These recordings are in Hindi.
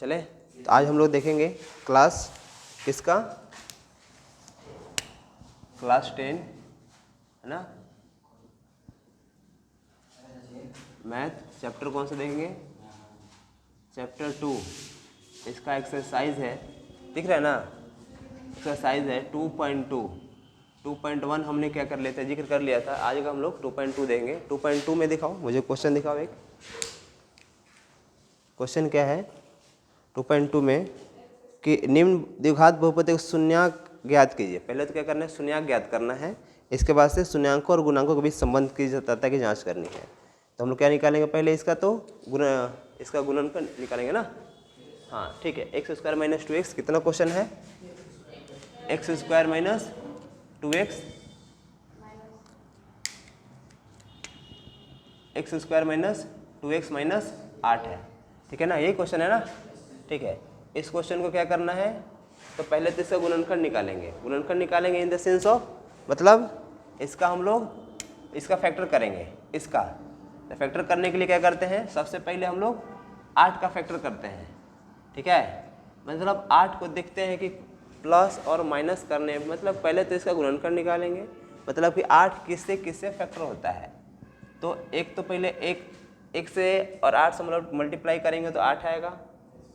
चले, तो आज हम लोग देखेंगे क्लास किसका, क्लास 10 है ना, मैथ चैप्टर कौन सा देखेंगे, चैप्टर 2। इसका एक्सरसाइज है, दिख रहा है ना, एक्सरसाइज है 2.2। 2.1 हमने क्या कर लिया था, जिक्र कर लिया था। आज का हम लोग 2.2 देंगे। 2.2 में दिखाओ, मुझे क्वेश्चन दिखाओ। एक क्वेश्चन क्या है 2.2 में कि निम्न द्विघात बहुपद शून्यांक ज्ञात कीजिए। पहले तो क्या करना है, शून्यांक ज्ञात करना है। इसके बाद से शून्याङ्कों और गुणांकों के बीच संबंध की तथा की जांच करनी है। तो हम लोग क्या निकालेंगे, पहले इसका तो इसका गुणनफल निकालेंगे ना। हाँ ठीक है, एक्स स्क्वायर माइनस 2x कितना क्वेश्चन है, x square minus 2x, x square minus 2x minus 8 है, ठीक है ना, यही क्वेश्चन है ना। ठीक है, इस क्वेश्चन को क्या करना है, तो पहले तो इसका गुणनखंड निकालेंगे। गुणनखंड निकालेंगे इन द सेंस ऑफ, मतलब इसका हम लोग इसका फैक्टर करेंगे। इसका तो फैक्टर करने के लिए क्या करते हैं, सबसे पहले हम लोग 8 का फैक्टर करते हैं। ठीक है, मतलब 8 को देखते हैं कि प्लस और माइनस करने, मतलब पहले तो इसका गुणनखंड निकालेंगे, मतलब कि 8 किससे किससे फैक्टर होता है। तो एक तो पहले एक से और 8 से मतलब मल्टीप्लाई करेंगे तो 8 आएगा।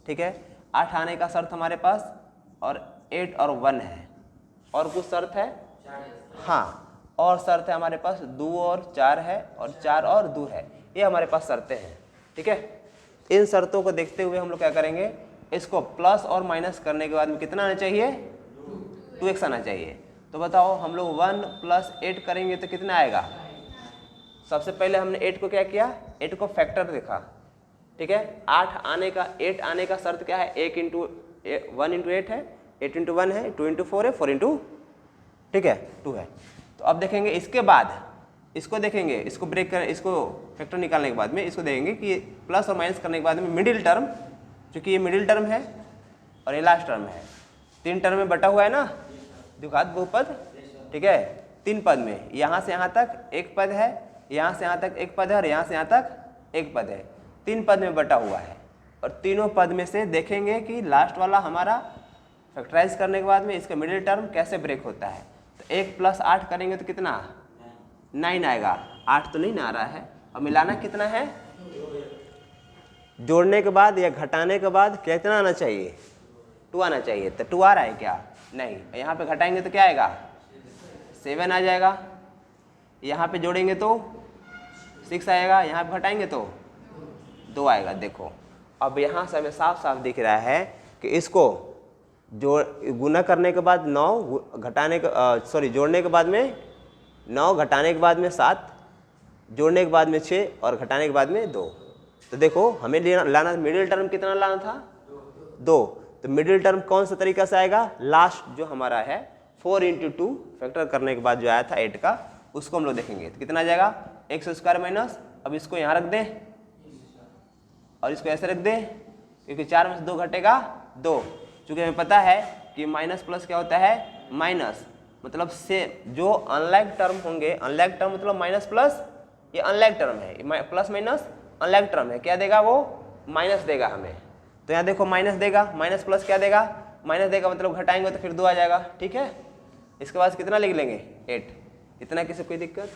ठीक है, 8 आने का शर्त हमारे पास, और 8 और 1 है, और कुछ शर्त है, हाँ और शर्त है हमारे पास 2 और 4 है, और 4 और 2 है, ये हमारे पास शर्तें हैं। ठीक है, इन शर्तों को देखते हुए हम लोग क्या करेंगे, इसको प्लस और माइनस करने के बाद में कितना आना चाहिए, 2x आना चाहिए। तो बताओ हम लोग 1 + 8 करेंगे तो कितना आएगा। सबसे पहले हमने 8 को क्या किया, 8 को फैक्टर देखा। ठीक है, 8 आने का शर्त क्या है, 1 × 1 × 8 है, 8 × 1 है, 2 × 4 है, 4 × ठीक है 2 है। तो अब देखेंगे इसके बाद, इसको देखेंगे, इसको ब्रेक कर, इसको फैक्टर निकालने के बाद में इसको देखेंगे कि प्लस और माइनस करने के बाद में मिडिल टर्म, चूँकि ये मिडिल टर्म है और ये लास्ट टर्म है, 3 टर्म में बटा हुआ है ना द्विघात बहुपद। ठीक है, 3 पद में, यहाँ से यहाँ तक एक पद है, यहाँ से यहाँ तक एक पद है, और यहाँ से यहाँ तक एक पद है, 3 पद में बटा हुआ है। और तीनों पद में से देखेंगे कि लास्ट वाला हमारा फैक्टराइज करने के बाद में इसका मिडिल टर्म कैसे ब्रेक होता है। तो 1 + 8 करेंगे तो कितना 9 आएगा। 8 तो नहीं ना आ रहा है, और मिलाना कितना है, जोड़ने के बाद या घटाने के बाद कितना आना चाहिए, 2 आना चाहिए। तो 2 आ रहा है क्या, नहीं। यहाँ पे घटाएंगे तो क्या आएगा, 7 आ जाएगा। यहाँ पे जोड़ेंगे तो 6 आएगा, यहाँ पे घटाएंगे तो 2 आएगा। देखो अब यहाँ से हमें साफ साफ दिख रहा है कि इसको गुना करने के बाद 9, घटाने का जोड़ने के बाद में 9, घटाने के बाद में 7, जोड़ने के बाद में 6 और घटाने के बाद में 2। तो देखो हमें लाना मिडिल टर्म कितना लाना था, 2। तो मिडिल टर्म कौन सा तरीका से आएगा, लास्ट जो हमारा है 4 × 2 फैक्टर करने के बाद जो आया था 8 का, उसको हम लोग देखेंगे। तो कितना आ जाएगा, एक्स स्क्वायर माइनस, अब इसको यहाँ रख दें और इसको ऐसे रख दें, क्योंकि 4 में से 2 घटेगा 2। चूँकि हमें पता है कि माइनस प्लस क्या होता है, माइनस, मतलब से जो अनलाइक टर्म होंगे, अनलाइक टर्म मतलब माइनस प्लस, ये अनलाइक टर्म है, प्लस माइनस अनलाइक टर्म है, क्या देगा वो, माइनस देगा हमें। तो यहाँ देखो माइनस देगा, माइनस प्लस क्या देगा, माइनस देगा, मतलब घटाएंगे तो फिर 2 आ जाएगा। ठीक है, इसके बाद कितना लिख लेंगे, 8। इतना किसी कोई दिक्कत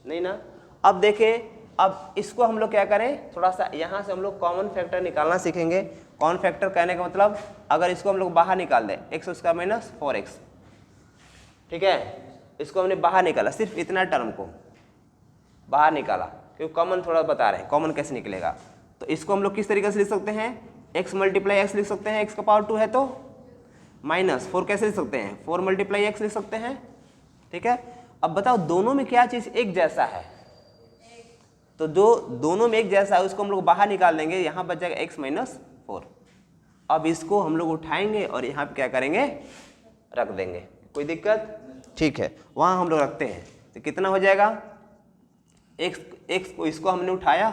नहीं ना। अब देखें, अब इसको हम लोग क्या करें, थोड़ा सा यहाँ से हम लोग कॉमन फैक्टर निकालना सीखेंगे। कॉमन फैक्टर कहने का मतलब, अगर इसको हम लोग बाहर निकाल दें, x² माइनस 4x, ठीक है, इसको हमने बाहर निकाला, सिर्फ इतना टर्म को बाहर निकाला, क्योंकि कॉमन थोड़ा बता रहे हैं कॉमन कैसे निकलेगा। तो इसको हम लोग किस तरीके से लिख सकते हैं, x × x लिख सकते हैं, x का पावर 2 है तो, माइनस 4 कैसे लिख सकते हैं, 4 × x लिख सकते हैं। ठीक है, अब बताओ दोनों में क्या चीज़ एक जैसा है, तो जो दोनों में एक जैसा है उसको हम लोग बाहर निकाल देंगे, यहाँ बच जाएगा x - 4। अब इसको हम लोग उठाएंगे और यहाँ पे क्या करेंगे, रख देंगे, कोई दिक्कत, ठीक है, वहाँ हम लोग रखते हैं। तो कितना हो जाएगा, x को, इसको हमने उठाया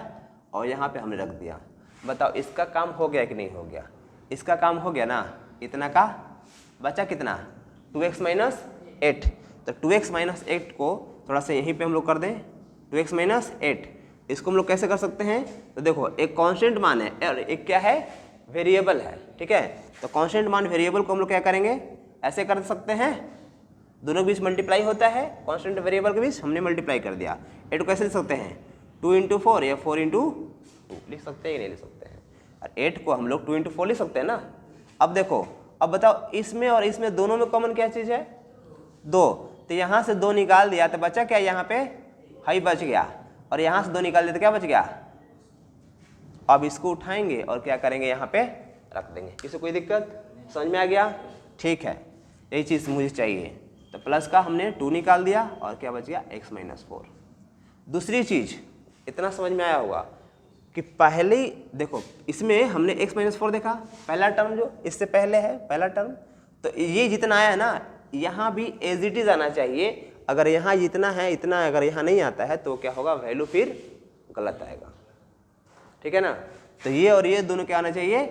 और यहाँ पे हमने रख दिया। बताओ इसका काम हो गया कि नहीं हो गया, इसका काम हो गया ना, इतना का बचा कितना, 2x - 8। तो 2x - 8 को थोड़ा सा यहीं पे हम लोग कर दें, 2x - 8। इसको हम लोग कैसे कर सकते हैं, तो देखो एक कांस्टेंट मान है और एक क्या है, वेरिएबल है, ठीक है। तो कांस्टेंट मान वेरिएबल को हम लोग क्या करेंगे, ऐसे कर सकते हैं, दोनों के बीच मल्टीप्लाई होता है, कांस्टेंट वेरिएबल के बीच हमने मल्टीप्लाई कर दिया। 8 को कैसे लिख सकते हैं, 2 × 4 या 4 × 2 लिख सकते हैं कि नहीं लिख सकते हैं। और 8 को हम लोग 2 × 4 लिख सकते हैं ना। अब देखो, अब बताओ इसमें और इसमें दोनों में कॉमन क्या चीज़ है, 2। तो यहाँ से 2 निकाल दिया तो बचा क्या, यहाँ पे हाई बच गया, और यहाँ से 2 निकाल दिया तो क्या बच गया। अब इसको उठाएंगे और क्या करेंगे, यहाँ पे रख देंगे। किसी कोई दिक्कत, समझ में आ गया, ठीक है। यही चीज़ मुझे चाहिए। तो प्लस का हमने 2 निकाल दिया और क्या बच गया, x - 4। दूसरी चीज़, इतना समझ में आया होगा कि पहले ही देखो, इसमें हमने x - 4 देखा, पहला टर्म जो इससे पहले है, पहला टर्म। तो ये जितना आया है ना, यहाँ भी एज इट इज आना चाहिए। अगर यहाँ जितना है इतना, अगर यहाँ नहीं आता है तो क्या होगा, वैल्यू फिर गलत आएगा, ठीक है ना। तो ये और ये दोनों क्या आना चाहिए,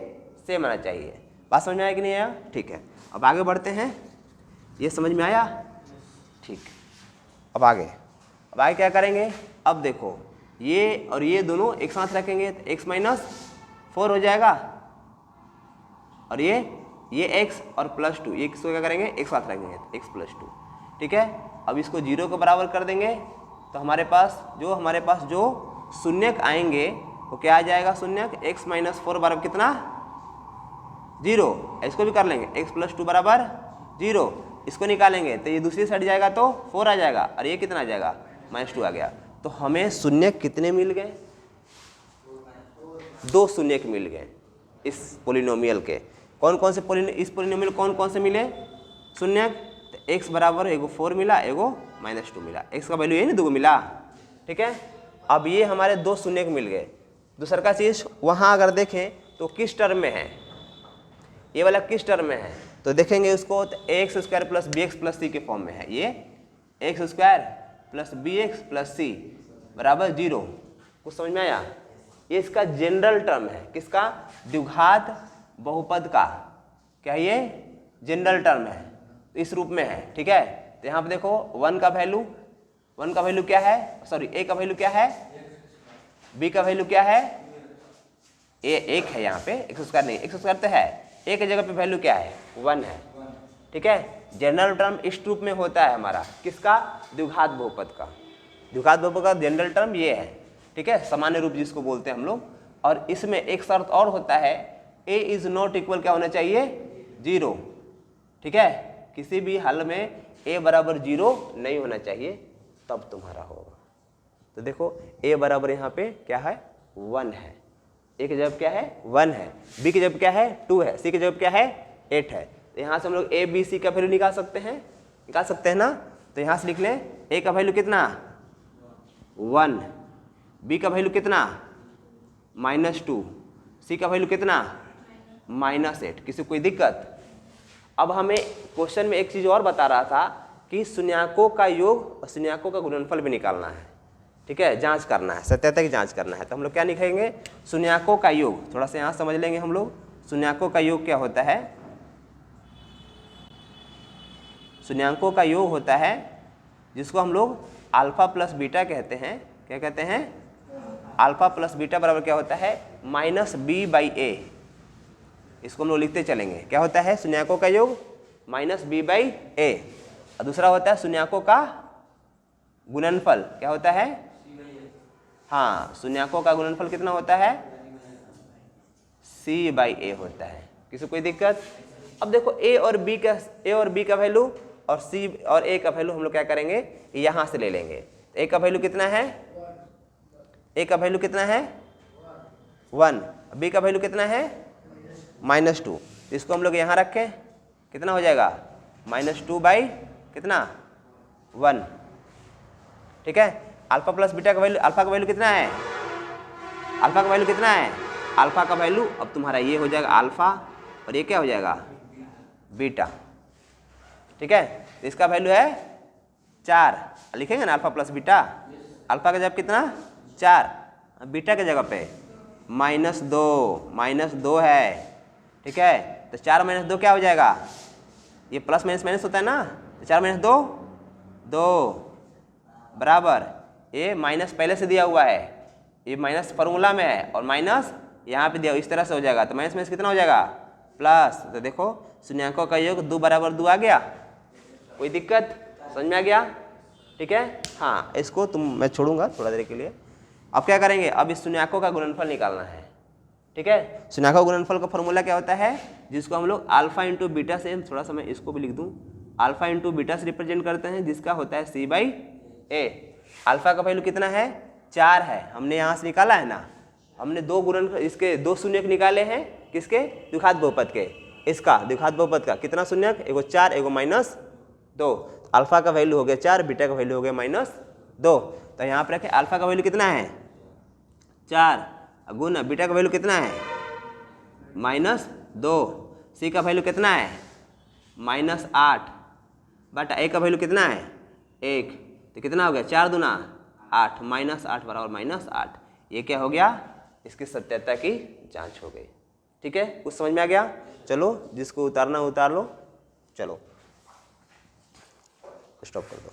सेम आना चाहिए। बात समझ में आया कि नहीं आया, ठीक है। अब आगे बढ़ते हैं, ये समझ में आया, ठीक। अब आगे क्या करेंगे, अब देखो ये और ये दोनों एक साथ रखेंगे तो x - 4 हो जाएगा, और ये x और +2, ये किसको क्या करेंगे, एक साथ रखेंगे तो x + 2, ठीक है। अब इसको 0 के बराबर कर देंगे तो हमारे पास जो शून्यक आएंगे वो क्या आ जाएगा, शून्यक x - 4 बराबर कितना, 0। इसको भी कर लेंगे, x + 2 बराबर 0। इसको निकालेंगे तो ये दूसरी साइड जाएगा तो 4 आ जाएगा, और ये कितना आ जाएगा, -2 आ गया। तो हमें शून्यक कितने मिल गए, 2 शून्यक मिल गए इस पोलिनोमियल के। कौन कौन से इस पोलिनोमियल कौन कौन से मिले शून्यक, तो x बराबर एगो 4 मिला, एगो -2 मिला। x का वैल्यू यही ना 2 मिला, ठीक है। अब ये हमारे 2 शून्यक मिल गए। दूसरा का चीज़, वहाँ अगर देखें तो किस टर्म में है, ये वाला किस टर्म में है, तो देखेंगे उसको, तो ax² + bx + c के फॉर्म में है। ये x² + bx + c बराबर 0। कुछ समझ में आया, ये इसका जनरल टर्म है, किसका, द्विघात बहुपद का, क्या ये जनरल टर्म है, तो इस रूप में है, ठीक है। तो यहाँ पे देखो 1 का वैल्यू क्या है, सॉरी a का वैल्यू क्या है, b का वैल्यू क्या है, a 1 है, यहाँ पे x² नहीं, x² तो है, a की जगह पे वैल्यू क्या है, 1 है, ठीक है। जनरल टर्म इस रूप में होता है हमारा, किसका, द्विघात बहुपद का। द्विघात बहुपद का जनरल टर्म ये है, ठीक है, सामान्य रूप जिसको बोलते हैं हम लोग। और इसमें एक शर्त और होता है, a इज नॉट इक्वल क्या होना चाहिए, 0, ठीक है। किसी भी हल में a बराबर 0 नहीं होना चाहिए, तब तुम्हारा होगा। तो देखो a बराबर यहाँ पे क्या है, 1 है, a की जगह क्या है, 1 है, b की जगह क्या है, 2 है, c की जगह क्या है, 8 है। तो यहाँ से हम लोग a b c का वैल्यू निकाल सकते हैं ना। तो यहाँ से लिख लें, a का वैल्यू कितना, 1, b का वैल्यू कितना, -2, c का वैल्यू कितना, -8। किसी को कोई दिक्कत। अब हमें क्वेश्चन में एक चीज़ और बता रहा था कि शून्यकों का योग और शून्यकों का गुणनफल भी निकालना है, ठीक है, जांच करना है, सत्यता की जांच करना है। तो हम लोग क्या लिखेंगे, शून्यकों का योग, थोड़ा सा यहाँ समझ लेंगे हम लोग। शून्यकों का योग क्या होता है, शून्यकों का योग होता है जिसको हम लोग अल्फा प्लस बीटा कहते हैं। क्या कहते हैं, अल्फा प्लस बीटा बराबर क्या होता है, -b/a। इसको हम लोग लिखते चलेंगे, क्या होता है, शून्यकों का योग -b/a। और दूसरा होता है शून्यकों का गुणनफल, क्या होता है, हाँ, शून्यकों का गुणनफल कितना होता है, c/a होता है। किसी कोई दिक्कत। अब देखो a और b का वैल्यू और c और a का वैल्यू हम लोग क्या करेंगे, यहाँ से ले लेंगे। a का वैल्यू कितना है, a का वैल्यू कितना है, 1, b का वैल्यू कितना है, -2। इसको हम लोग यहाँ रखें, कितना हो जाएगा, -2 कितना, 1, ठीक है। अल्फा प्लस बीटा का वैल्यू, अल्फा का वैल्यू कितना है, अल्फा का वैल्यू कितना है, अल्फा का वैल्यू अब तुम्हारा ये हो जाएगा अल्फा, और ये क्या हो जाएगा, बीटा, ठीक है। तो इसका वैल्यू है 4, लिखेंगे ना, अल्फा प्लस बीटा। अल्फा का जगह कितना, 4, बीटा के जगह पे -2 है, ठीक है। तो 4 - 2 क्या हो जाएगा, ये प्लस माइनस होता है ना, 4 - 2 2 बराबर, ये माइनस पहले से दिया हुआ है, ये माइनस फार्मूला में है और माइनस यहाँ पे दिया इस तरह से हो जाएगा, तो माइनस माइनस कितना हो जाएगा प्लस। तो देखो शून्यांकों का योग 2 बराबर 2 आ गया, कोई दिक्कत, समझ में आ गया, ठीक है। हाँ इसको मैं छोड़ूंगा थोड़ा देर के लिए। अब क्या करेंगे, अब इस शून्यांकों का गुणनफल निकालना है, ठीक है। शून्यांकों का गुणनफल का फॉर्मूला क्या होता है, जिसको हम लोग अल्फा इंटू बीटा से, थोड़ा सा मैं इसको भी लिख दूं, अल्फा इंटू बीटा से रिप्रेजेंट करते हैं, जिसका होता है C/A। अल्फा का वैल्यू कितना है 4 है, हमने यहाँ से निकाला है ना, हमने 2 गुणन इसके 2 शून्यक निकाले हैं, किसके, द्विघात बहुपद के। इसका द्विघात बहुपद का कितना शून्यक, एगो 4 एगो -2। अल्फा का वैल्यू हो गया 4, बीटा का वैल्यू हो गया -2। तो यहाँ पर रखें अल्फा का वैल्यू कितना है 4 गुना बीटा का वैल्यू कितना है -2, सी का वैल्यू कितना है -8 बटा ए का वैल्यू कितना है 1, तो कितना हो गया 4 दूना 8, -8 बराबर -8। ये क्या हो गया, इसकी सत्यता की जांच हो गई, ठीक है। कुछ समझ में आ गया, चलो जिसको उतारना उतार लो, चलो स्टॉप कर दो।